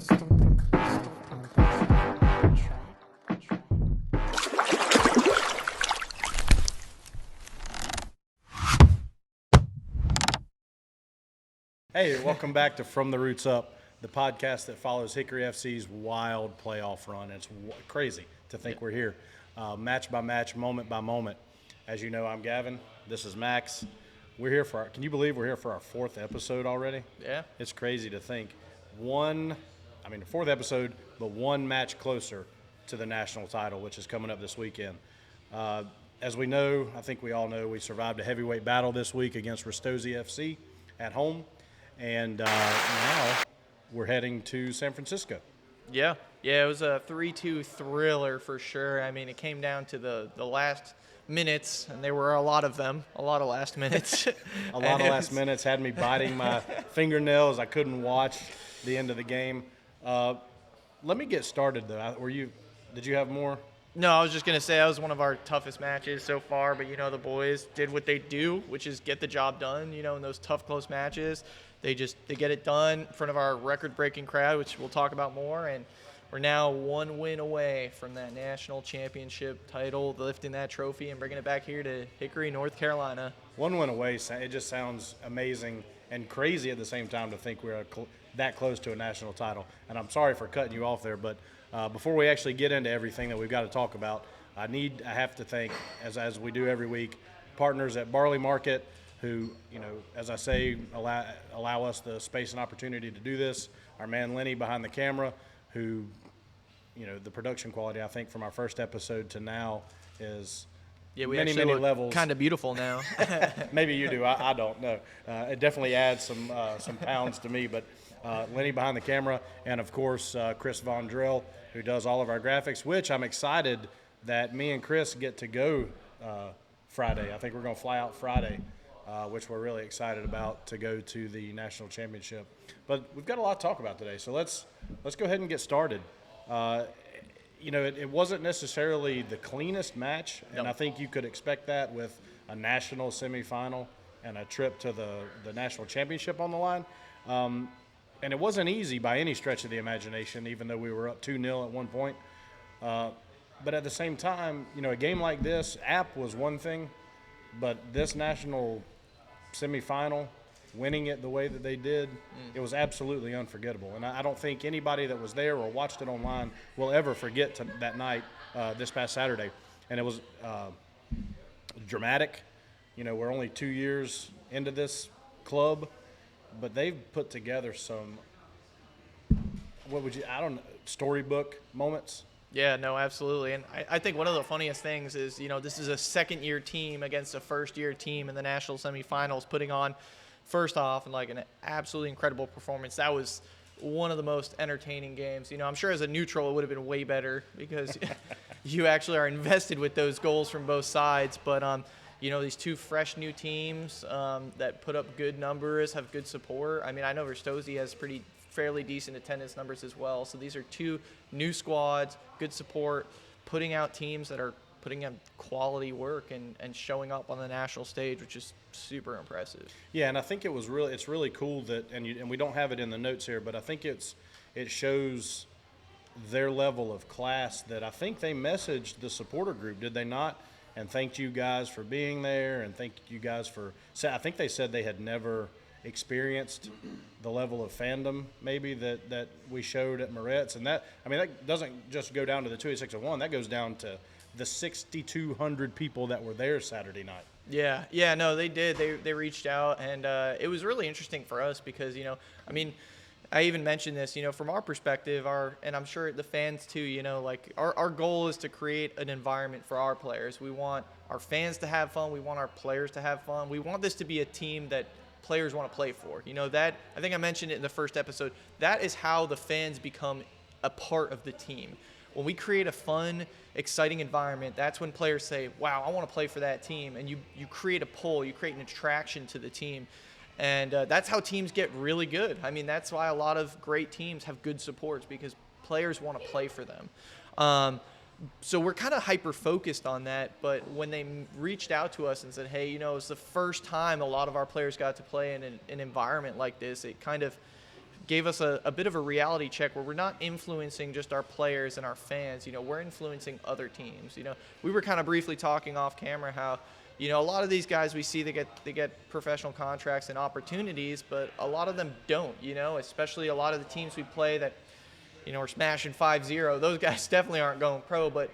Hey, welcome back to From the Roots Up, the podcast that follows Hickory FC's wild playoff run. It's crazy to think we're here, match by match, moment by moment. As you know, I'm Gavin. This is Max. We're here for can you believe we're here for our fourth episode already? Yeah. It's crazy to think. The fourth episode, but one match closer to the national title, which is coming up this weekend. As we know, I think we all know, we survived a heavyweight battle this week against Rictosi FC at home. And now we're heading to San Francisco. Yeah, it was a 3-2 thriller for sure. I mean, it came down to the last minutes, and there were a lot of them, a lot of last minutes. A lot of last minutes had me biting my fingernails. I couldn't watch the end of the game. Let me get started, though. Did you have more? No, I was just going to say that was one of our toughest matches so far, but, the boys did what they do, which is get the job done, in those tough, close matches. They get it done in front of our record-breaking crowd, which we'll talk about more, and we're now one win away from that national championship title, lifting that trophy and bringing it back here to Hickory, North Carolina. One win away, it just sounds amazing and crazy at the same time to think we're that close to a national title. And I'm sorry for cutting you off there, but before we actually get into everything that we've got to talk about, I have to thank, as we do every week, partners at Barley Market, who, as I say, allow us the space and opportunity to do this. Our man Lenny behind the camera, who, the production quality, I think, from our first episode to now is many levels. Kind of beautiful now. Maybe you do. I don't know. It definitely adds some pounds to me. But Lenny behind the camera, and of course Chris Von Drill, who does all of our graphics. Which I'm excited that me and Chris get to go Friday. I think we're going to fly out Friday. Which we're really excited about, to go to the national championship. But we've got a lot to talk about today, so let's go ahead and get started. It wasn't necessarily the cleanest match, and I think you could expect that with a national semifinal and a trip to the national championship on the line. And it wasn't easy by any stretch of the imagination, even though we were up 2-0 at one point. But at the same time, a game like this, Ep was one thing, but this national semifinal, winning it the way that they did, it was absolutely unforgettable. And I don't think anybody that was there or watched it online will ever forget that night this past Saturday. And it was dramatic. We're only 2 years into this club, but they've put together some, storybook moments. Yeah, no, absolutely. And I think one of the funniest things is, this is a second-year team against a first-year team in the national semifinals, putting on, first off, an absolutely incredible performance. That was one of the most entertaining games. I'm sure as a neutral it would have been way better because you actually are invested with those goals from both sides. But, these two fresh new teams that put up good numbers, have good support. I mean, I know Rictosi has fairly decent attendance numbers as well. So these are two new squads, good support, putting out teams that are putting in quality work and showing up on the national stage, which is super impressive. Yeah, and I think it's really cool that, and we don't have it in the notes here, but I think it shows their level of class that I think they messaged the supporter group, did they not? And thanked you guys for being there, and thank you guys I think they said they had never experienced the level of fandom maybe that we showed at Moretz. And that doesn't just go down to the 28601, that goes down to the 6,200 people that were there Saturday night. Yeah, no, they did. They reached out, and it was really interesting for us because, I even mentioned this, from our perspective, and I'm sure the fans too, our goal is to create an environment for our players. We want our fans to have fun. We want our players to have fun. We want this to be a team that players want to play for. That, I think I mentioned it in the first episode, that is how the fans become a part of the team. When we create a fun, exciting environment, that's when players say, wow, I want to play for that team. And you create a pull, you create an attraction to the team. And that's how teams get really good. I mean, that's why a lot of great teams have good supports, because players want to play for them. So we're kind of hyper-focused on that, but when they reached out to us and said, hey, it's the first time a lot of our players got to play in an environment like this, it kind of gave us a bit of a reality check where we're not influencing just our players and our fans. We're influencing other teams. We were kind of briefly talking off camera how, a lot of these guys we see they get professional contracts and opportunities, but a lot of them don't. Especially a lot of the teams we play that, are smashing 5-0. Those guys definitely aren't going pro, but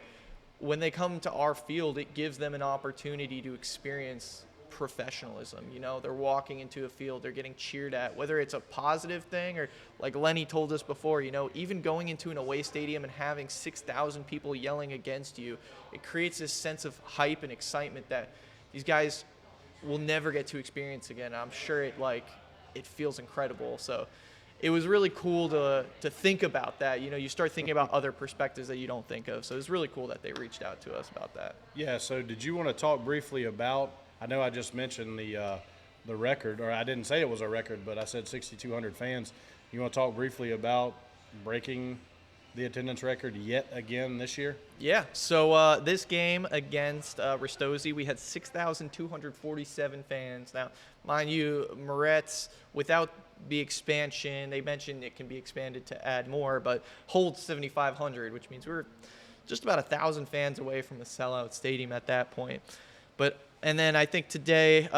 when they come to our field, it gives them an opportunity to experience professionalism. They're walking into a field, they're getting cheered at, whether it's a positive thing or, like Lenny told us before, even going into an away stadium and having 6,000 people yelling against you, it creates this sense of hype and excitement that these guys will never get to experience again. I'm sure it feels incredible. So it was really cool to think about that. You start thinking about other perspectives that you don't think of. So it was really cool that they reached out to us about that. Yeah, so did you want to talk briefly about, I know I just mentioned the record, or I didn't say it was a record, but I said 6,200 fans. You want to talk briefly about breaking the attendance record yet again this year? Yeah, so this game against Ristosi, we had 6,247 fans. Now, mind you, Moretz, without the expansion, they mentioned it can be expanded to add more, but holds 7,500, which means we're just about 1,000 fans away from a sellout stadium at that point. And then I think today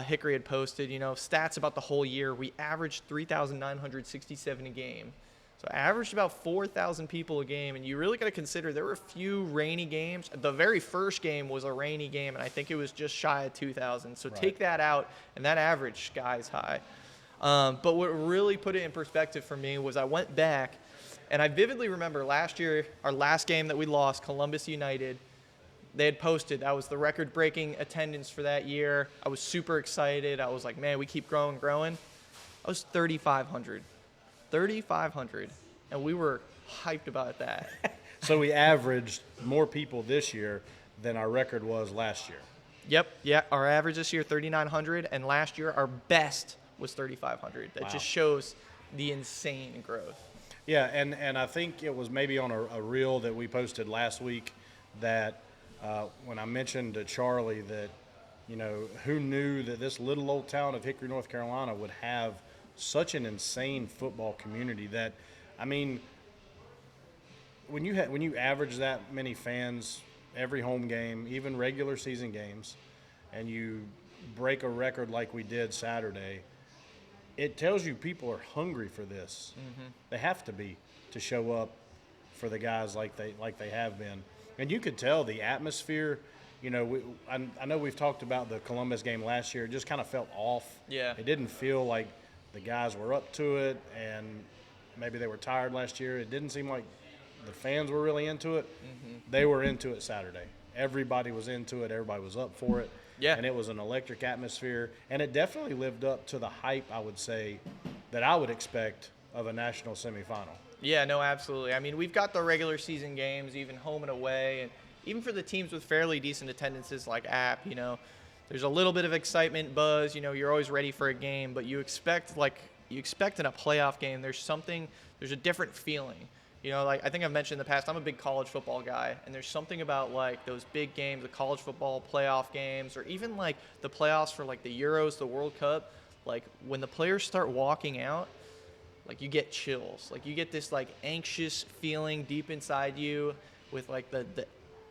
Hickory had posted, stats about the whole year. We averaged 3,967 a game. So averaged about 4,000 people a game, and you really got to consider there were a few rainy games. The very first game was a rainy game, and I think it was just shy of 2,000. So Right. Take that out, and that average sky's high. But what really put it in perspective for me was I went back, and I vividly remember last year, our last game that we lost, Columbus United, they had posted that was the record-breaking attendance for that year. I was super excited. I was like, man, we keep growing. I was 3,500. 3,500, and we were hyped about that. So we averaged more people this year than our record was last year. Yep, yeah, our average this year 3,900, and last year our best was 3,500. That Wow. just shows the insane growth. Yeah, and I think it was maybe on a reel that we posted last week that when I mentioned to Charlie that, who knew that this little old town of Hickory, North Carolina would have such an insane football community that, I mean, when you average that many fans every home game, even regular season games, and you break a record like we did Saturday, it tells you people are hungry for this. Mm-hmm. They have to be to show up for the guys like they have been, and you could tell the atmosphere. I know we've talked about the Columbus game last year. It just kind of felt off. Yeah. It didn't feel like the guys were up to it, and maybe they were tired last year. It didn't seem like the fans were really into it. Mm-hmm. They were into it Saturday. Everybody was into it. Everybody was up for it. Yeah. And it was an electric atmosphere. And it definitely lived up to the hype, I would say, that I would expect of a national semifinal. Yeah, no, absolutely. I mean, we've got the regular season games, even home and away, and even for the teams with fairly decent attendances like App, there's a little bit of excitement, buzz. You're always ready for a game, but you expect in a playoff game, there's a different feeling. I think I've mentioned in the past, I'm a big college football guy, and there's something about those big games, the college football playoff games, or even the playoffs for the Euros, the World Cup. When the players start walking out, you get chills. You get this anxious feeling deep inside you with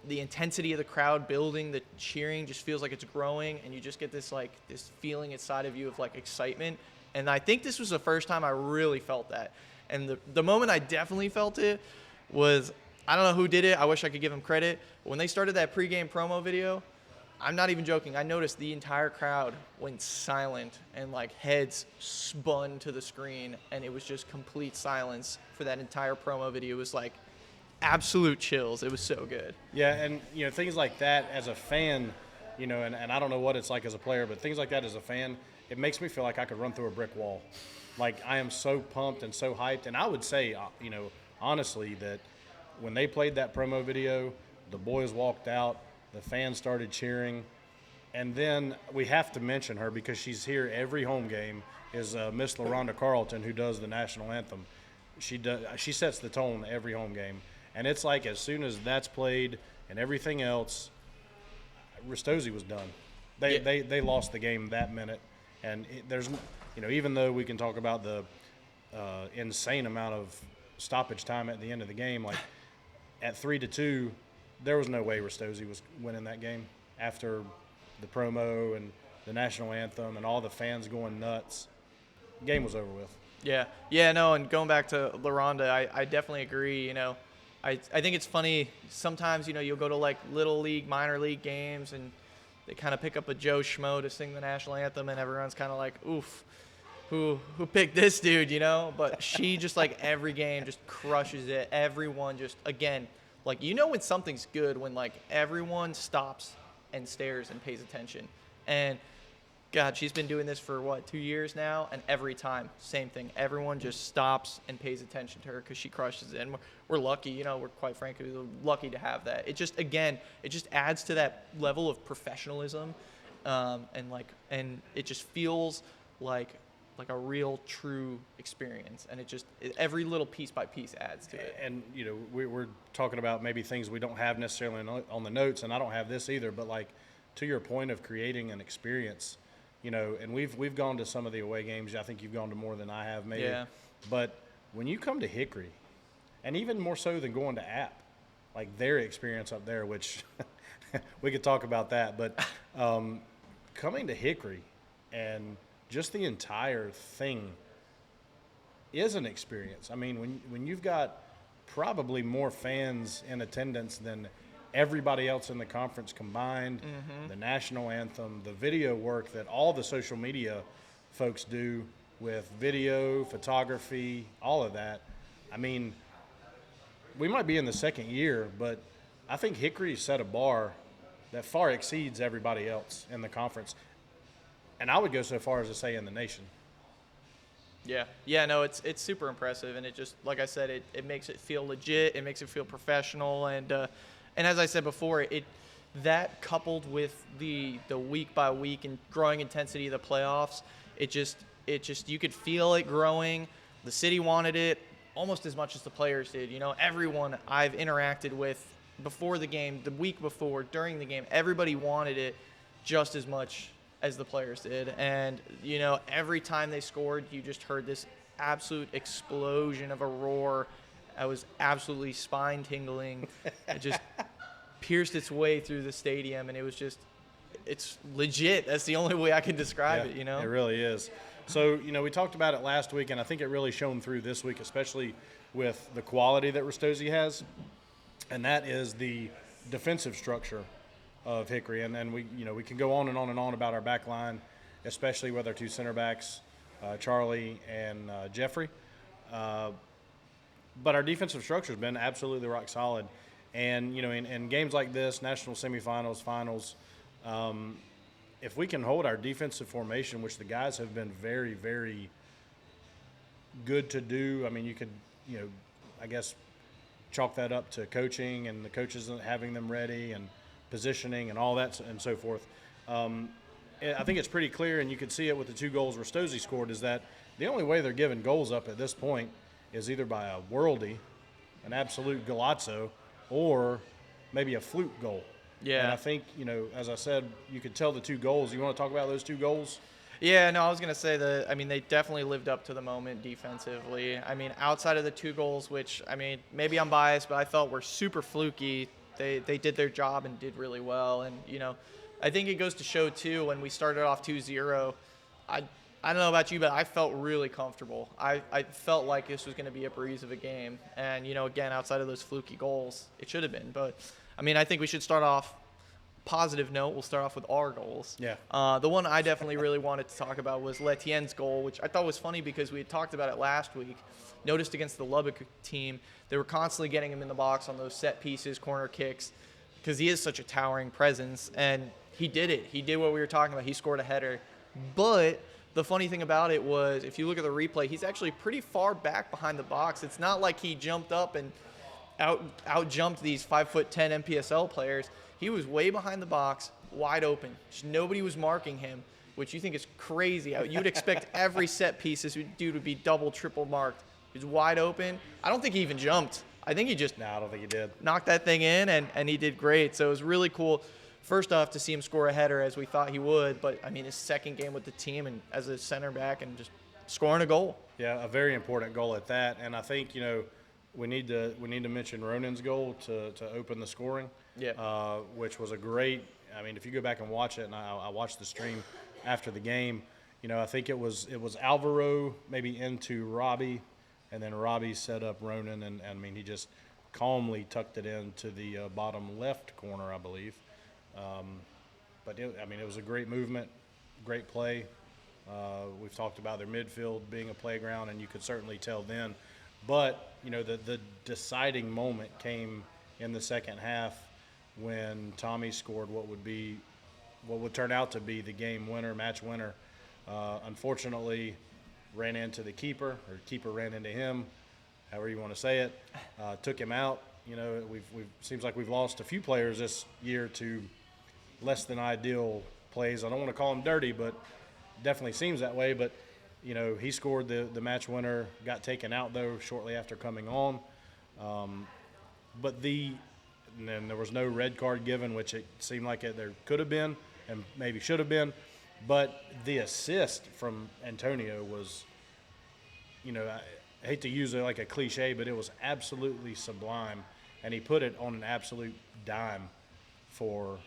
the intensity of the crowd building, the cheering just feels like it's growing, and you just get this this feeling inside of you of excitement. And I think this was the first time I really felt that. And the moment I definitely felt it was, I don't know who did it. I wish I could give them credit. But when they started that pregame promo video, I'm not even joking. I noticed the entire crowd went silent and heads spun to the screen, and it was just complete silence for that entire promo video. It was absolute chills. It was so good. Yeah, and things like that as a fan, and I don't know what it's like as a player, but things like that as a fan, it makes me feel like I could run through a brick wall. I am so pumped and so hyped. And I would say, honestly, that when they played that promo video, the boys walked out, the fans started cheering, and then we have to mention her because she's here every home game, is Miss LaRonda Carlton, who does the national anthem. She sets the tone every home game. And it's as soon as that's played and everything else, Ristosi was done. They lost the game that minute. And there's, even though we can talk about the insane amount of stoppage time at the end of the game. Like at 3-2, there was no way Rastosi was winning that game after the promo and the national anthem and all the fans going nuts. Game was over with. Yeah, no, and going back to LaRonda, I definitely agree. I think it's funny sometimes. You'll go to like little league, minor league games, and they kind of pick up a Joe Schmo to sing the national anthem, and everyone's kind of like, oof, who picked this dude, But she just like every game just crushes it. Everyone just, again, like, when something's good when like everyone stops and stares and pays attention. And God, she's been doing this for 2 years now, and every time, same thing. Everyone just stops and pays attention to her because she crushes it. And we're lucky, we're quite frankly lucky to have that. It just adds to that level of professionalism, and it just feels like a real, true experience. And every little piece by piece adds to it. And we're talking about maybe things we don't have necessarily on the notes, and I don't have this either. But like to your point of creating an experience. And we've gone to some of the away games. I think you've gone to more than I have, maybe. Yeah. But when you come to Hickory, and even more so than going to App, like their experience up there, which we could talk about that. But coming to Hickory and just the entire thing is an experience. I mean, when you've got probably more fans in attendance than everybody else in the conference combined, the national anthem, the video work that all the social media folks do with video, photography, all of that. I mean, we might be in the second year, but I think Hickory set a bar that far exceeds everybody else in the conference. And I would go so far as to say in the nation. Yeah, no, it's super impressive, and it just, like I said, it makes it feel legit, it makes it feel professional, and as I said before, that coupled with the week by week and growing intensity of the playoffs, it just you could feel it growing. The city wanted it almost as much as the players did. Everyone I've interacted with before the game, the week before, during the game, everybody wanted it just as much as the players did. And every time they scored, you just heard this absolute explosion of a roar. I was absolutely spine tingling. It just pierced its way through the stadium, and it's legit. That's the only way I can describe it, It really is. So, we talked about it last week, and I think it really shone through this week, especially with the quality that Rastosi has, and that is the defensive structure of Hickory. And we can go on and on and on about our back line, especially with our two center backs, Charlie and Jeffrey. But our defensive structure has been absolutely rock solid. And, in games like this, national semifinals, finals, if we can hold our defensive formation, which the guys have been very, very good to do, I mean, you could, I guess, chalk that up to coaching and the coaches having them ready and positioning and all that and so forth. I think it's pretty clear, and you could see it with the 2 goals Rastosi scored, is that the only way they're giving goals up at this point is either by a worldie, an absolute golazo, or maybe a fluke goal. Yeah. And I think, as I said, you could tell the 2 goals. You want to talk about those 2 goals? Yeah, no, I was going to say they definitely lived up to the moment defensively. I mean, outside of the 2 goals, which, maybe I'm biased, but I felt were super fluky, they did their job and did really well. And, I think it goes to show, too, when we started off 2-0, I don't know about you, but I felt really comfortable. I felt like this was going to be a breeze of a game. And, again, outside of those fluky goals, it should have been. But, I think we should start off positive note. We'll start off with our goals. Yeah. The one I definitely really wanted to talk about was Letienne's goal, which I thought was funny because we had talked about it last week. Noticed against the Lubbock team, they were constantly getting him in the box on those set pieces, corner kicks, because he is such a towering presence. And he did it. He did what we were talking about. He scored a header. But the funny thing about it was, if you look at the replay, he's actually pretty far back behind the box. It's not like he jumped up and out-jumped these 5'10" NPSL players. He was way behind the box, wide open. Just nobody was marking him, which you think is crazy. You'd expect every set piece this dude would be double, triple marked. He was wide open. I don't think he even jumped. I think he just No, I don't think he did. knocked that thing in, and he did great. So it was really cool, first off, to see him score a header as we thought he would. But, his second game with the team and as a center back and just scoring a goal. Yeah, a very important goal at that. And I think, we need to mention Ronan's goal to open the scoring. Yeah. Which was a great. I mean, if you go back and watch it, and I watched the stream after the game, I think it was Alvaro maybe into Robbie, and then Robbie set up Ronan, and I mean he just calmly tucked it into the bottom left corner, I believe. But it was a great movement, great play. We've talked about their midfield being a playground, and you could certainly tell then. But the deciding moment came in the second half when Tommy scored what would turn out to be the game winner, match winner. Unfortunately, ran into the keeper, or keeper ran into him, however you want to say it. Took him out. We've seems like we've lost a few players this year to less than ideal plays. I don't want to call them dirty, but definitely seems that way. But he scored the match winner, got taken out though shortly after coming on. And then there was no red card given, which it seemed like there could have been and maybe should have been. But the assist from Antonio was, I hate to use it like a cliche, but it was absolutely sublime. And he put it on an absolute dime for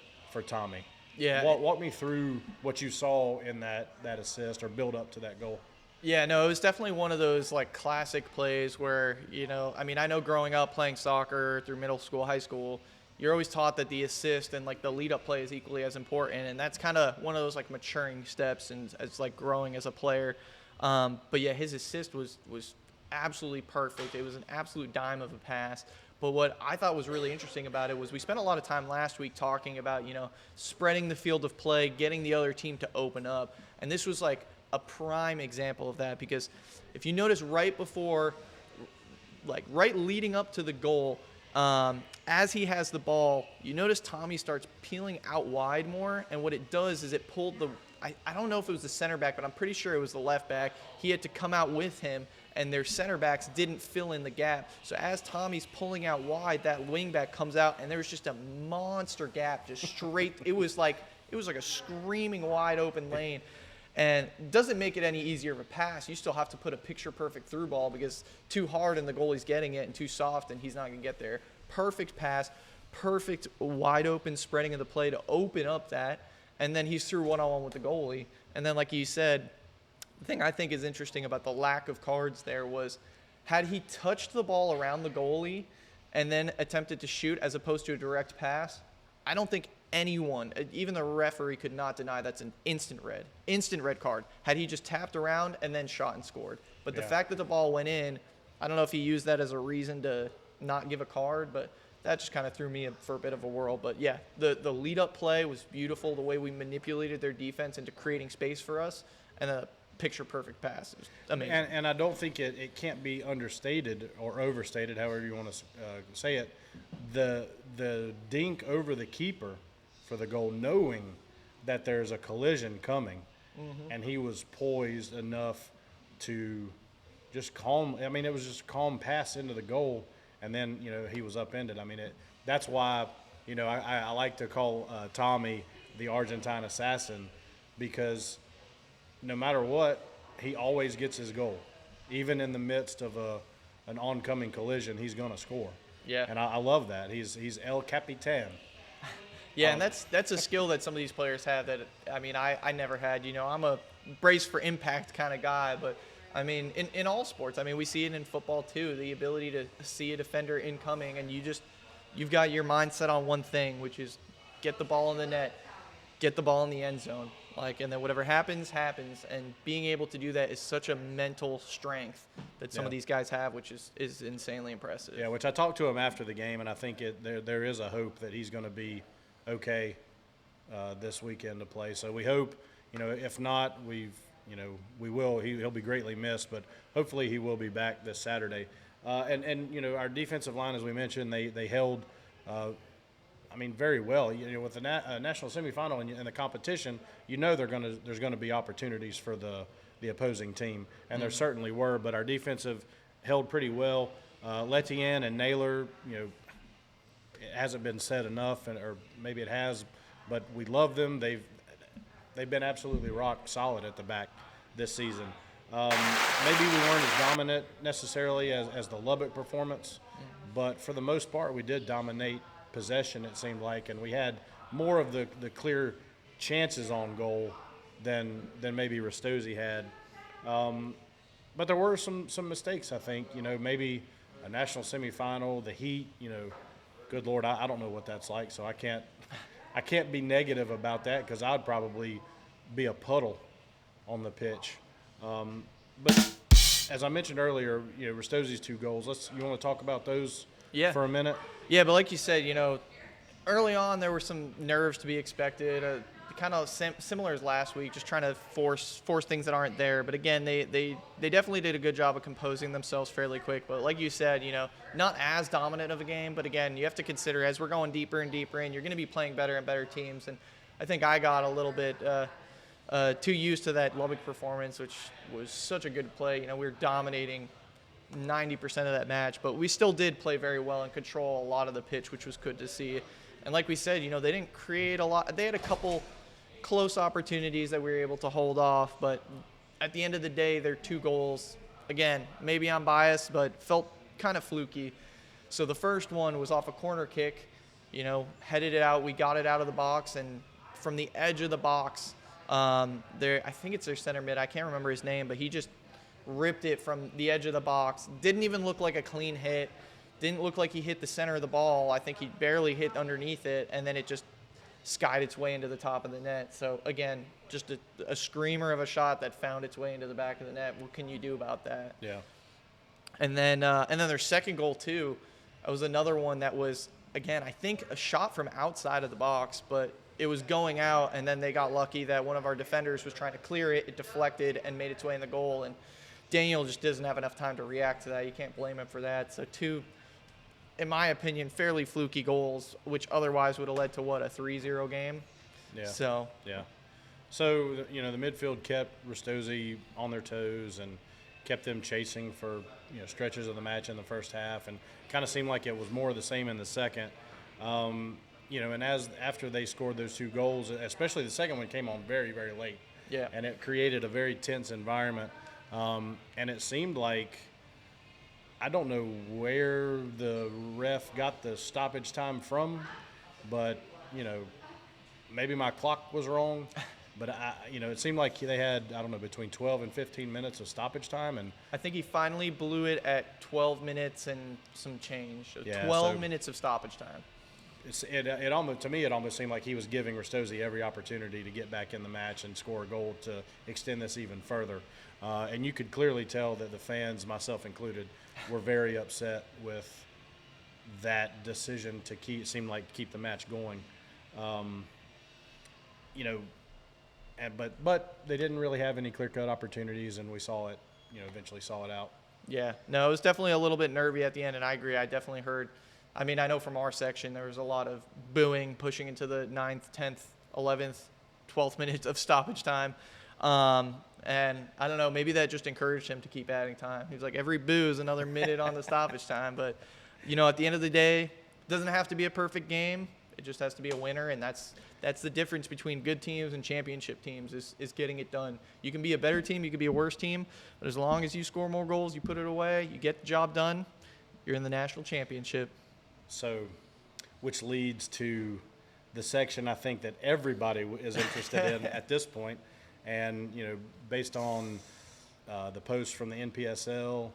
Tommy. Yeah. Walk me through what you saw in that assist or build up to that goal. Yeah, no, it was definitely one of those like classic plays where, I know growing up playing soccer through middle school, high school, you're always taught that the assist and like the lead up play is equally as important. And that's kind of one of those like maturing steps and as like growing as a player. But yeah, his assist was absolutely perfect. It was an absolute dime of a pass. But what I thought was really interesting about it was we spent a lot of time last week talking about, spreading the field of play, getting the other team to open up. And this was like a prime example of that, because if you notice right leading up to the goal, as he has the ball, you notice Tommy starts peeling out wide more, and what it does is it pulled I don't know if it was the center back, but I'm pretty sure it was the left back. He had to come out with him, and their center backs didn't fill in the gap. So as Tommy's pulling out wide, that wing back comes out, and there was just a monster gap, just straight. It was like a screaming wide open lane. And it doesn't make it any easier of a pass. You still have to put a picture-perfect through ball because too hard and the goalie's getting it, and too soft and he's not going to get there. Perfect pass, perfect wide open spreading of the play to open up that, and then he's through one-on-one with the goalie. And then, like you said, the thing I think is interesting about the lack of cards there was, had he touched the ball around the goalie and then attempted to shoot as opposed to a direct pass, I don't think anyone, even the referee, could not deny that's an instant red card. Had he just tapped around and then shot and scored. But the fact that the ball went in, I don't know if he used that as a reason to not give a card, but that just kind of threw me for a bit of a whirl. But yeah, the lead-up play was beautiful, the way we manipulated their defense into creating space for us, and a picture-perfect pass. It was amazing. And I don't think it can't be understated or overstated, however you want to say it. The dink over the keeper for the goal, knowing that there's a collision coming, and he was poised enough to just calm. I mean, it was just a calm pass into the goal, and then he was upended. I mean, that's why I like to call Tommy the Argentine assassin, because no matter what, he always gets his goal, even in the midst of an oncoming collision. He's going to score. Yeah, and I love that. He's El Capitan. Yeah, and that's a skill that some of these players have that, I never had. I'm a brace for impact kind of guy, but, in all sports, we see it in football too, the ability to see a defender incoming, and you've got your mind set on one thing, which is get the ball in the net, get the ball in the end zone. And then whatever happens, and being able to do that is such a mental strength that some of these guys have, which is insanely impressive. Yeah, which I talked to him after the game, and I think there is a hope that he's going to be okay this weekend to play. So we hope, if not, we will. He'll be greatly missed, but hopefully he will be back this Saturday. And our defensive line, as we mentioned, they held, very well. With the national semifinal and the competition, there's going to be opportunities for the opposing team, and there certainly were. But our defensive held pretty well. Letienne and Naylor, it hasn't been said enough, or maybe it has, but we love them. They've been absolutely rock solid at the back this season. Maybe we weren't as dominant necessarily as the Lubbock performance, but for the most part, we did dominate possession, it seemed like, and we had more of the clear chances on goal than maybe Rastosi had. But there were some mistakes, I think. Maybe a national semifinal, the heat, good Lord, I don't know what that's like, so I can't be negative about that because I'd probably be a puddle on the pitch. But as I mentioned earlier, Rastosi's 2 goals. You want to talk about those for a minute? Yeah, but like you said, early on there were some nerves to be expected, kind of similar as last week, just trying to force things that aren't there. But again, they definitely did a good job of composing themselves fairly quick. But like you said, not as dominant of a game. But again, you have to consider as we're going deeper and deeper in, you're going to be playing better and better teams. And I think I got a little bit too used to that Lubbock performance, which was such a good play. We were dominating 90% of that match, but we still did play very well and control a lot of the pitch, which was good to see. And like we said, they didn't create a lot. They had a couple close opportunities that we were able to hold off, but at the end of the day, their 2 goals, again, maybe I'm biased, but felt kind of fluky. So the first one was off a corner kick, headed it out. We got it out of the box, and from the edge of the box, I think it's their center mid. I can't remember his name, but he just ripped it from the edge of the box. Didn't even look like a clean hit. Didn't look like he hit the center of the ball. I think he barely hit underneath it, and then it just skied its way into the top of the net. So, again, just a screamer of a shot that found its way into the back of the net. What can you do about that? Yeah. And then their second goal, too, was another one that was, again, I think a shot from outside of the box, but it was going out, and then they got lucky that one of our defenders was trying to clear it. It deflected and made its way in the goal, and Daniel just doesn't have enough time to react to that. You can't blame him for that. So 2, in my opinion, fairly fluky goals, which otherwise would have led to, a 3-0 game? Yeah. So the midfield kept Rastosi on their toes and kept them chasing for, stretches of the match in the first half, and kind of seemed like it was more of the same in the second. And after they scored those 2 goals, especially the second one came on very, very late. Yeah. And it created a very tense environment. And it seemed like, I don't know where the ref got the stoppage time from, but, maybe my clock was wrong. But, it seemed like they had, I don't know, between 12 and 15 minutes of stoppage time. And I think he finally blew it at 12 minutes and some change. So yeah, 12 minutes of stoppage time. It almost seemed like he was giving Rastosi every opportunity to get back in the match and score a goal to extend this even further. And you could clearly tell that the fans, myself included, were very upset with that decision to keep the match going. But they didn't really have any clear-cut opportunities, and we saw it, eventually saw it out. Yeah, no, it was definitely a little bit nervy at the end, and I agree. I definitely heard. I mean, I know from our section there was a lot of booing pushing into the 9th, 10th, 11th, 12th minute of stoppage time. And I don't know, maybe that just encouraged him to keep adding time. He was like, every boo is another minute on the stoppage time. But, at the end of the day, it doesn't have to be a perfect game. It just has to be a winner, and that's the difference between good teams and championship teams is getting it done. You can be a better team, you can be a worse team, but as long as you score more goals, you put it away, you get the job done, you're in the national championship. So, which leads to the section I think that everybody is interested in at this point. And, based on the posts from the NPSL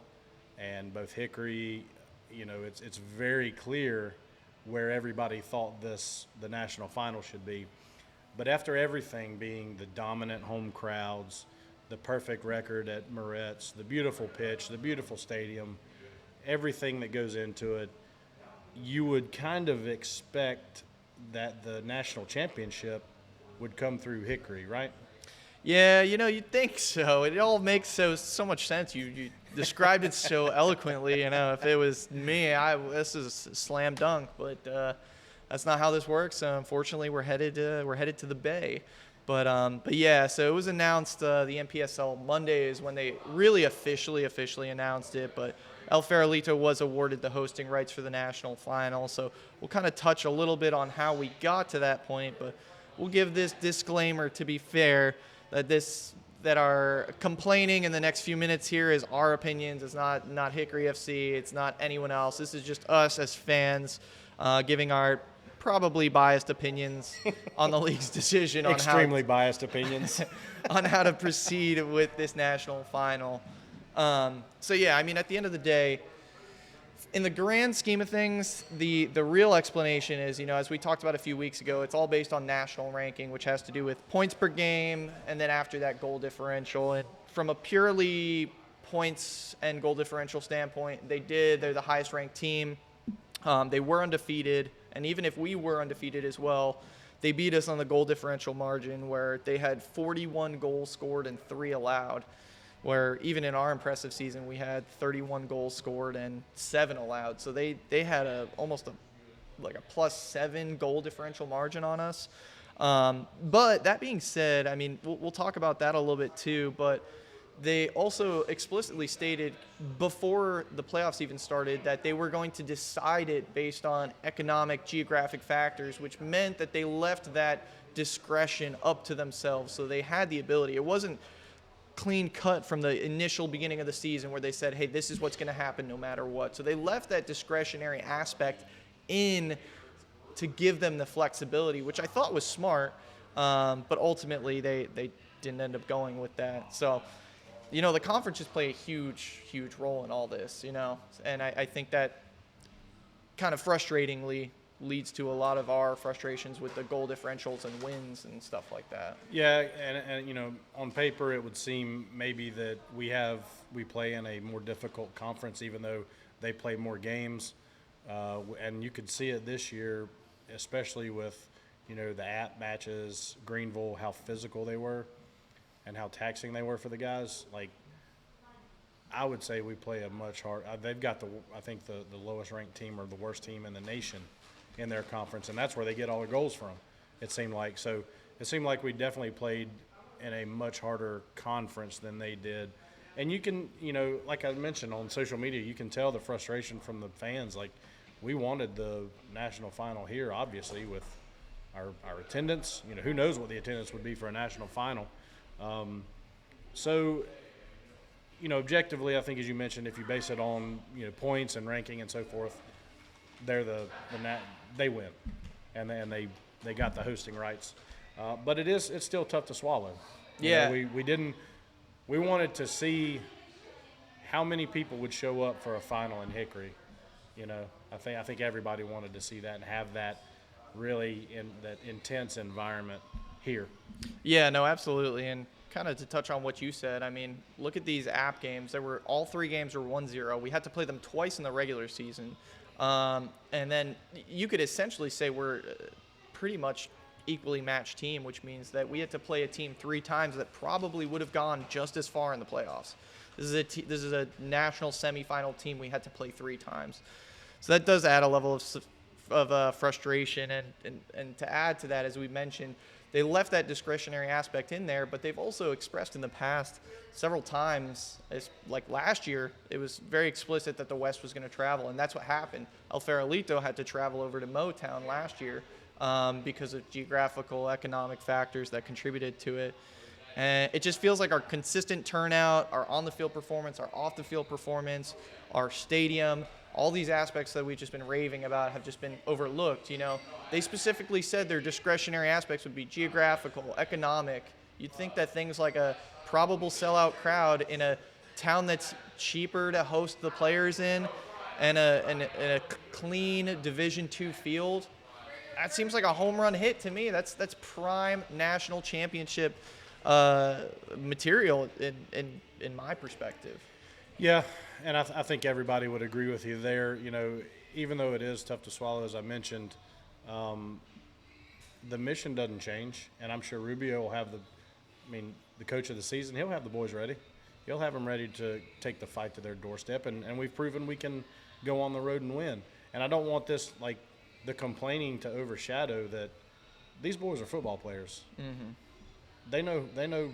and both Hickory, it's very clear where everybody thought the national final should be. But after everything being the dominant home crowds, the perfect record at Moretz, the beautiful pitch, the beautiful stadium, everything that goes into it, you would kind of expect that the national championship would come through Hickory, right? Yeah, you'd think so. It all makes so much sense. You described it so eloquently. If it was me, this is a slam dunk. But that's not how this works. Unfortunately, we're headed to the Bay. But yeah. So it was announced the NPSL Monday is when they really officially announced it. But El Farolito was awarded the hosting rights for the national final. So we'll kind of touch a little bit on how we got to that point. But we'll give this disclaimer to be fair. That this that are complaining in the next few minutes here is our opinions. It's not Hickory FC. It's not anyone else. This is just us as fans giving our probably biased opinions on the league's decision on Extremely biased opinions. on how to proceed with this national final. So yeah, I mean, at the end of the day, in the grand scheme of things, the real explanation is, as we talked about a few weeks ago, it's all based on national ranking, which has to do with points per game, and then after that, goal differential. And from a purely points and goal differential standpoint, they're the highest ranked team. They were undefeated, and even if we were undefeated as well, they beat us on the goal differential margin, where they had 41 goals scored and 3 allowed. Where even in our impressive season, we had 31 goals scored and 7 allowed. So they had almost a +7 goal differential margin on us. But that being said, I mean, we'll talk about that a little bit too. But they also explicitly stated before the playoffs even started that they were going to decide it based on economic, geographic factors, which meant that they left that discretion up to themselves. So they had the ability. It wasn't clean cut from the initial beginning of the season where they said, hey, this is what's going to happen no matter what. So they left that discretionary aspect in to give them the flexibility, which I thought was smart, but ultimately they didn't end up going with that. So, the conferences play a huge role in all this, and I think that kind of frustratingly leads to a lot of our frustrations with the goal differentials and wins and stuff like that. Yeah, and on paper it would seem maybe that we play in a more difficult conference, even though they play more games, and you could see it this year, especially with the app matches, Greenville, how physical they were, and how taxing they were for the guys. Like, I would say we play a much harder. They've got I think the lowest ranked team or the worst team in the nation in their conference, and that's where they get all their goals from, it seemed like. So it seemed like we definitely played in a much harder conference than they did. And you can, like I mentioned on social media, you can tell the frustration from the fans. Like, we wanted the national final here, obviously, with our attendance. Who knows what the attendance would be for a national final. So, objectively, I think, as you mentioned, if you base it on, points and ranking and so forth, they're they win, and they got the hosting rights, but it's still tough to swallow. Yeah, we wanted to see how many people would show up for a final in Hickory. I think everybody wanted to see that and have that really in that intense environment here. Yeah, no, absolutely. And kind of to touch on what you said, I mean, look at these app games. All 3 games were 1-0. We had to play them twice in the regular season. And then you could essentially say we're pretty much equally matched team, which means that we had to play a team 3 times that probably would have gone just as far in the playoffs. This is a national semifinal team we had to play 3 times. So that does add a level of frustration. And to add to that, as we mentioned, they left that discretionary aspect in there, but they've also expressed in the past several times, like last year, it was very explicit that the West was going to travel, and that's what happened. El Farolito had to travel over to Motown last year because of geographical, economic factors that contributed to it. And it just feels like our consistent turnout, our on-the-field performance, our off-the-field performance, our stadium, all these aspects that we've just been raving about have just been overlooked. They specifically said their discretionary aspects would be geographical, economic. You'd think that things like a probable sellout crowd in a town that's cheaper to host the players in and a clean Division II field, that seems like a home run hit to me. That's prime national championship material in my perspective. Yeah, and I think everybody would agree with you there. Even though it is tough to swallow, as I mentioned, the mission doesn't change, and I'm sure Rubio will have the coach of the season, he'll have the boys ready. He'll have them ready to take the fight to their doorstep, and we've proven we can go on the road and win. And I don't want this, like, the complaining to overshadow that these boys are football players. Mm-hmm. They know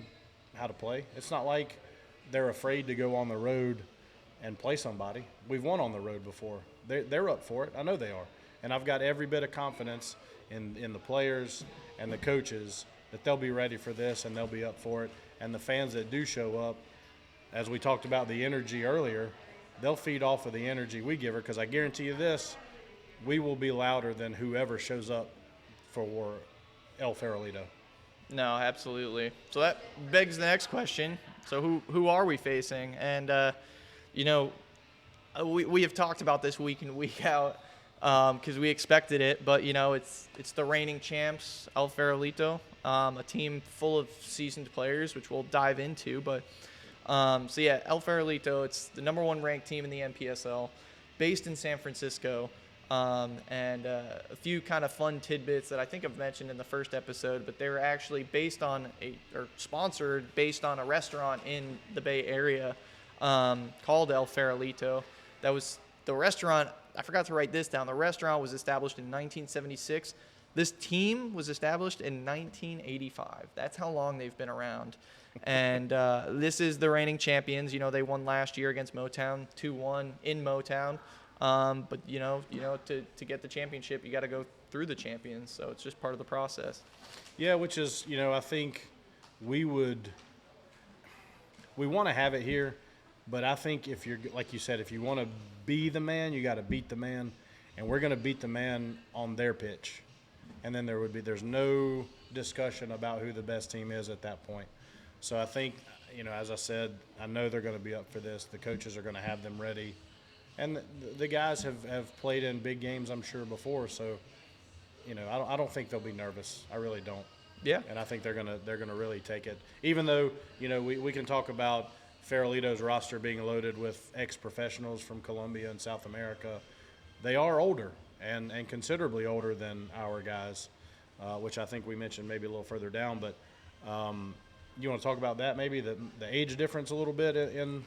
how to play. It's not like they're afraid to go on the road and play somebody. We've won on the road before. They're up for it. I know they are. And I've got every bit of confidence in the players and the coaches that they'll be ready for this and they'll be up for it. and the fans that do show up, as we talked about the energy earlier, they'll feed off of the energy we give her, because I guarantee you this, we will be louder than whoever shows up for El Farolito. No, absolutely. So that begs the next question. So who are we facing? And, we have talked about this week in, week out, because we expected it. But, it's the reigning champs, El Farolito, a team full of seasoned players, which we'll dive into. But, El Farolito, it's the number 1 ranked team in the NPSL, based in San Francisco. And a few kind of fun tidbits that I think I've mentioned in the first episode, but they were actually sponsored based on a restaurant in the Bay Area called El Farolito. That was the restaurant. I forgot to write this down. The restaurant was established in 1976. This team was established in 1985. That's how long they've been around. And this is the reigning champions. They won last year against Motown, 2-1 in Motown. But to get the championship, you got to go through the champions. So it's just part of the process. Yeah, which is, I think we want to have it here, but I think if you're, like you said, if you want to be the man, you got to beat the man, and we're going to beat the man on their pitch. And then there's no discussion about who the best team is at that point. So I think, as I said, I know they're going to be up for this. The coaches are going to have them ready. And the guys have played in big games, I'm sure, before. So, I don't think they'll be nervous. I really don't. Yeah. And I think they're gonna really take it. Even though, we can talk about Farolito's roster being loaded with ex-professionals from Colombia and South America. They are older and considerably older than our guys, which I think we mentioned maybe a little further down. But you want to talk about that, maybe the age difference a little bit in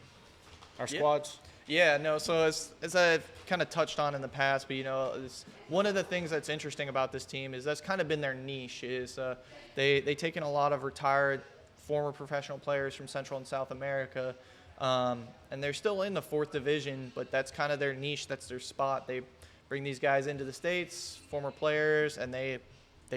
our squads? Yeah, no, so as I've kind of touched on in the past, but, one of the things that's interesting about this team is that's kind of been their niche is they take in a lot of retired former professional players from Central and South America, and they're still in the 4th division, but that's kind of their niche. That's their spot. They bring these guys into the States, former players, and they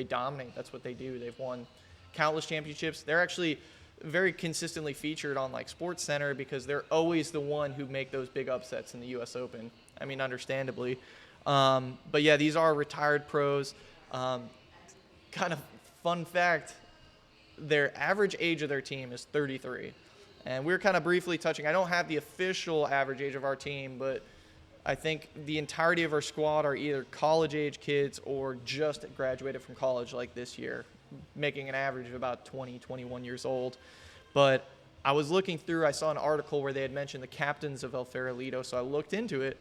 dominate. That's what they do. They've won countless championships. They're actually very consistently featured on Sports Center because they're always the one who make those big upsets in the U.S. Open. I mean, understandably. But yeah, these are retired pros. Kind of fun fact, their average age of their team is 33. And we're kind of briefly touching, I don't have the official average age of our team, but I think the entirety of our squad are either college-age kids or just graduated from college like this year, making an average of about 20, 21 years old. But I was looking through, I saw an article where they had mentioned the captains of El Farolito, so I looked into it.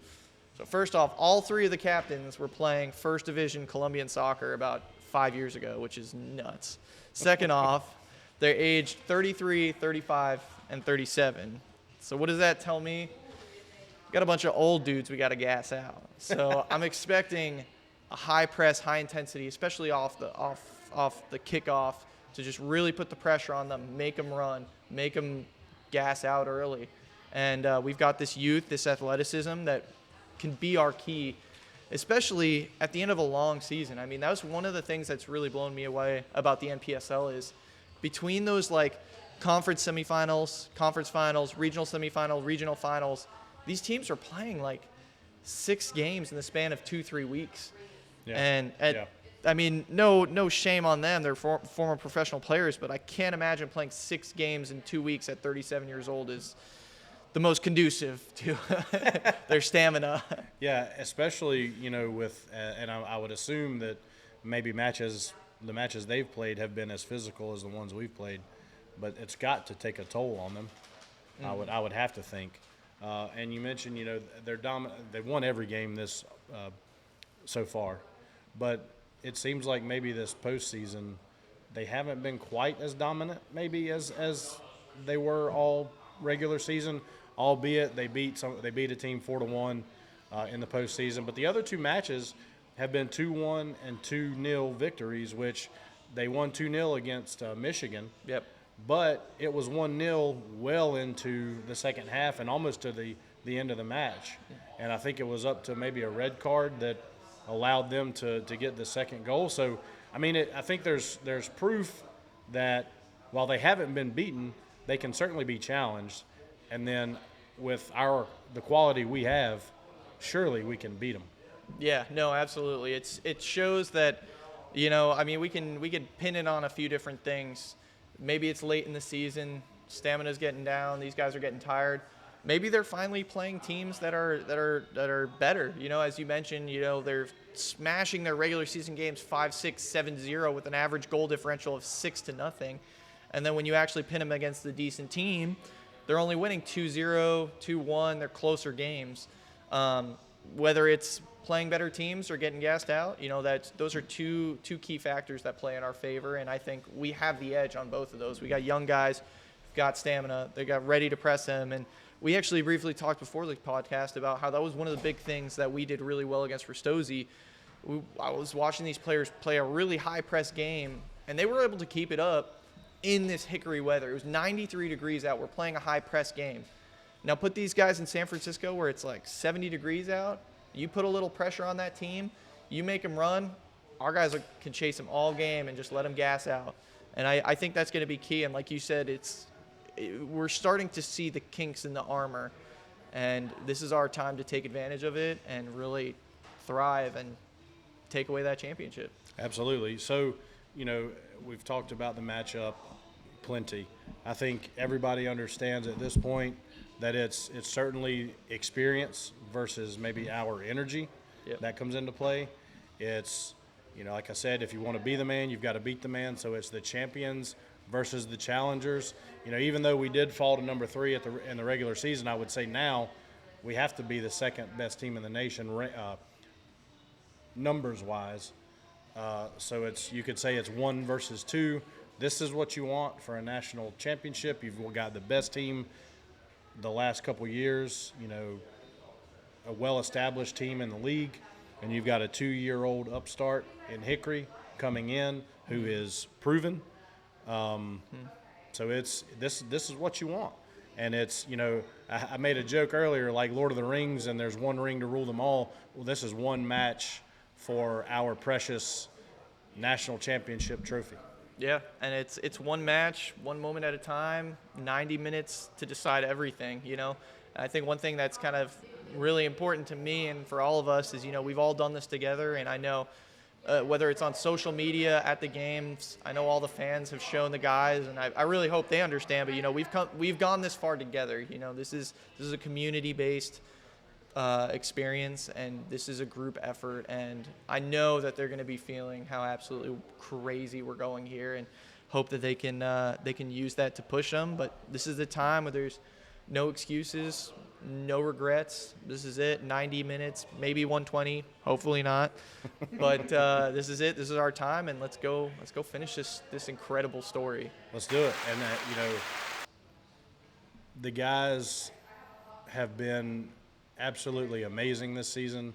So first off, all 3 of the captains were playing first division Colombian soccer about 5 years ago, which is nuts. Second off, they're aged 33, 35, and 37. So what does that tell me? Got a bunch of old dudes we got to gas out. So I'm expecting a high press, high intensity, especially off the kickoff, to just really put the pressure on them, make them run, make them gas out early. And we've got this youth, this athleticism that can be our key, especially at the end of a long season. I mean, that was one of the things that's really blown me away about the NPSL is between those conference semifinals, conference finals, regional semifinals, regional finals, these teams are playing 6 games in the span of 2-3 weeks. Yeah. And I mean, no shame on them. They're former professional players, but I can't imagine playing 6 games in 2 weeks at 37 years old is the most conducive to their stamina. Yeah, especially, with, and I would assume that maybe the matches they've played have been as physical as the ones we've played, but it's got to take a toll on them. Mm-hmm. I would have to think. And you mentioned, they're dominant. They've won every game this so far, but it seems like maybe this postseason they haven't been quite as dominant maybe as they were all regular season, albeit they beat a team 4-1 in the postseason. But the other 2 matches have been 2-1 and 2-0 victories, which they won 2-0 against Michigan. Yep. But it was 1-0 well into the second half and almost to the end of the match. And I think it was up to maybe a red card that allowed them to get the second goal. So, I mean, I think there's proof that while they haven't been beaten, they can certainly be challenged. And then with the quality we have, surely we can beat them. Yeah, no, absolutely. It shows that, you know, I mean, we can pin it on a few different things. Maybe it's late in the season, stamina's getting down, these guys are getting tired. Maybe they're finally playing teams that are better. You know, as you mentioned, you know, they're smashing their regular season games 5-6, 7-0 with an average goal differential of 6-0. And then when you actually pin them against a decent team, they're only winning 2-0, 2-1. They're closer games. Whether it's playing better teams or getting gassed out, you know, those are two key factors that play in our favor. And I think we have the edge on both of those. We got young guys, got stamina, they got ready to press them. And we actually briefly talked before the podcast about how that was one of the big things that we did really well against Ristosi. I was watching these players play a really high press game, and they were able to keep it up in this Hickory weather. It was 93 degrees out. We're playing a high press game. Now put these guys in San Francisco where it's like 70 degrees out. You put a little pressure on that team, you make them run, our guys can chase them all game and just let them gas out. And I think that's going to be key. And like you said, we're starting to see the kinks in the armor, and this is our time to take advantage of it and really thrive and take away that championship. Absolutely. So, you know, we've talked about the matchup plenty. I think everybody understands at this point that it's certainly experience versus maybe our energy that comes into play. It's, you know, like I said, if you want to be the man, you've got to beat the man. So it's the champions versus the challengers. You know, even though we did fall to number 3 in the regular season, I would say now we have to be the second best team in the nation numbers-wise. So you could say it's 1 versus 2. This is what you want for a national championship. You've got the best team the last couple years, you know, a well-established team in the league, and you've got a 2-year-old upstart in Hickory coming in who is proven. So this is what you want. And it's, you know, I made a joke earlier, like Lord of the Rings, and there's one ring to rule them all. Well, this is one match for our precious national championship trophy. Yeah, and it's one match, one moment at a time, 90 minutes to decide everything, you know. And I think one thing that's kind of really important to me and for all of us is, you know, we've all done this together, and I know whether it's on social media, at the games, I know all the fans have shown the guys, and I really hope they understand, but, you know, we've gone this far together. You know, this is a community-based experience, and this is a group effort, and I know that they're going to be feeling how absolutely crazy we're going here, and hope that they can use that to push them. But this is the time where there's no excuses, no regrets. This is it. 90 minutes, maybe 120, hopefully not. But this is it. This is our time, and let's go finish this incredible story. Let's do it. And you know, the guys have been absolutely amazing this season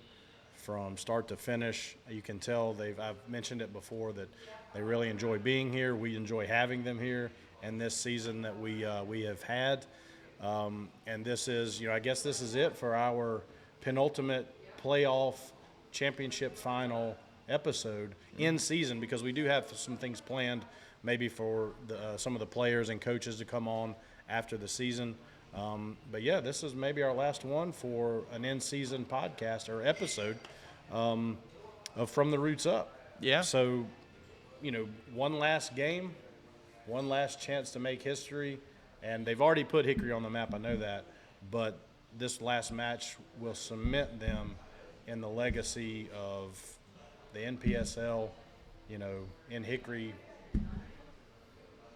from start to finish. You can tell I've mentioned it before that they really enjoy being here. We enjoy having them here, and this season that we have had. And this is, you know, I guess this is it for our penultimate playoff championship final episode in season, because we do have some things planned maybe for some of the players and coaches to come on after the season. But yeah, this is maybe our last one for an in-season podcast or episode of From the Roots Up. Yeah. So, you know, one last game, one last chance to make history, and they've already put Hickory on the map, I know that, but this last match will cement them in the legacy of the NPSL, you know, in Hickory,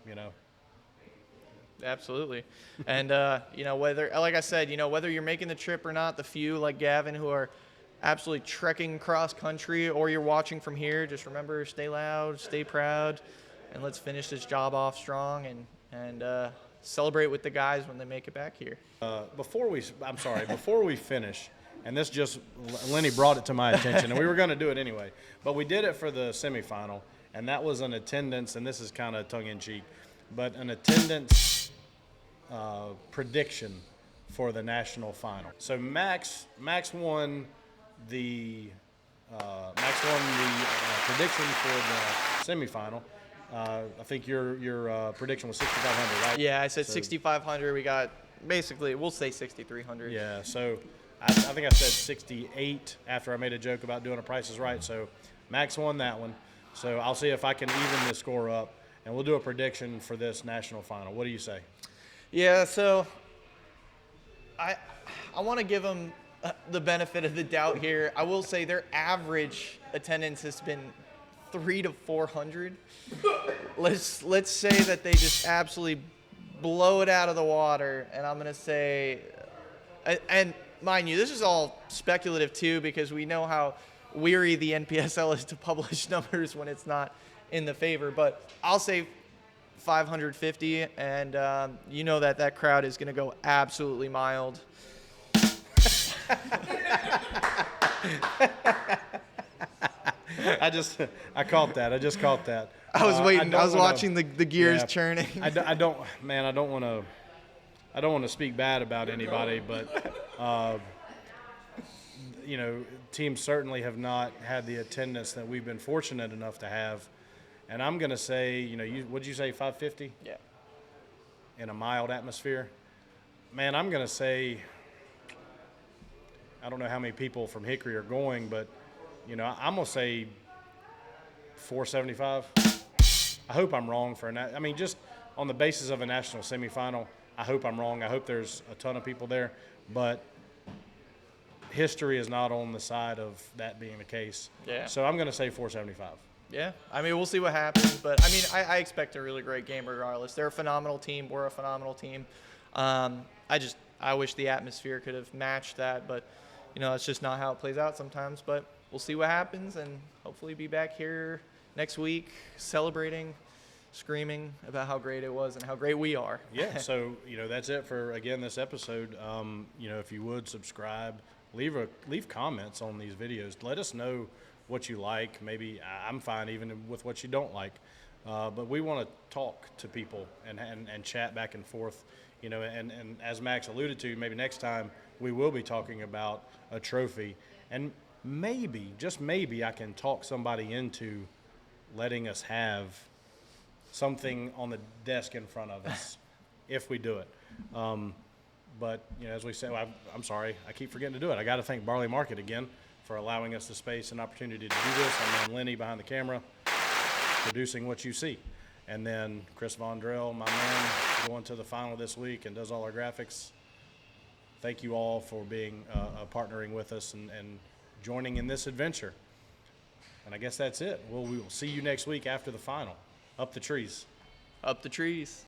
you know. Absolutely. And, you know, like I said, you know, whether you're making the trip or not, the few like Gavin who are absolutely trekking cross country, or you're watching from here, just remember, stay loud, stay proud, and let's finish this job off strong and celebrate with the guys when they make it back here. Before we finish, and this just, Lenny brought it to my attention, and we were going to do it anyway, but we did it for the semifinal, and that was an attendance, and this is kind of tongue-in-cheek, but an attendance prediction for the national final. So Max won the prediction for the semifinal. I think your prediction was 6,500, right? Yeah, I said So- 6,500. We got basically, we'll say 6,300. Yeah, so I think I said 68 after I made a joke about doing a Price is Right. So Max won that one. So I'll see if I can even this score up, and we'll do a prediction for this national final. What do you say? Yeah, so I want to give them the benefit of the doubt here. I will say their average attendance has been 300 to 400. Let's say that they just absolutely blow it out of the water, and I'm gonna say, and mind you, this is all speculative too because we know how weary the NPSL is to publish numbers when it's not in the favor. But I'll say 550, and you know that crowd is gonna go absolutely mild. I caught that. I just caught that. I was waiting. I was wanna- watching the gears yeah, churning. I don't want to speak bad about anybody, but teams certainly have not had the attendance that we've been fortunate enough to have. And I'm going to say, what'd you say, 550? Yeah. In a mild atmosphere? Man, I'm going to say, I don't know how many people from Hickory are going, but, I'm going to say 475. I hope I'm wrong just on the basis of a national semifinal, I hope I'm wrong. I hope there's a ton of people there, but history is not on the side of that being the case. Yeah. So I'm going to say 475. Yeah, I mean, we'll see what happens, but I mean, I expect a really great game regardless. They're a phenomenal team. We're a phenomenal team. I wish the atmosphere could have matched that, but it's just not how it plays out sometimes. But we'll see what happens, and hopefully be back here next week celebrating, screaming about how great it was and how great we are. Yeah, so that's it for again this episode. If you would subscribe, leave comments on these videos. Let us know what you like. Maybe I'm fine even with what you don't like, but we want to talk to people and chat back and forth. And as Max alluded to, maybe next time we will be talking about a trophy, and maybe, just maybe, I can talk somebody into letting us have something on the desk in front of us if we do it. But as we said, I'm sorry, I keep forgetting to do it. I got to thank Barley Market again for allowing us the space and opportunity to do this. And then Lenny behind the camera producing what you see. And then Chris Vondrell, my man, going to the final this week and does all our graphics. Thank you all for being partnering with us and joining in this adventure. And I guess that's it. We will see you next week after the final. Up the trees. Up the trees.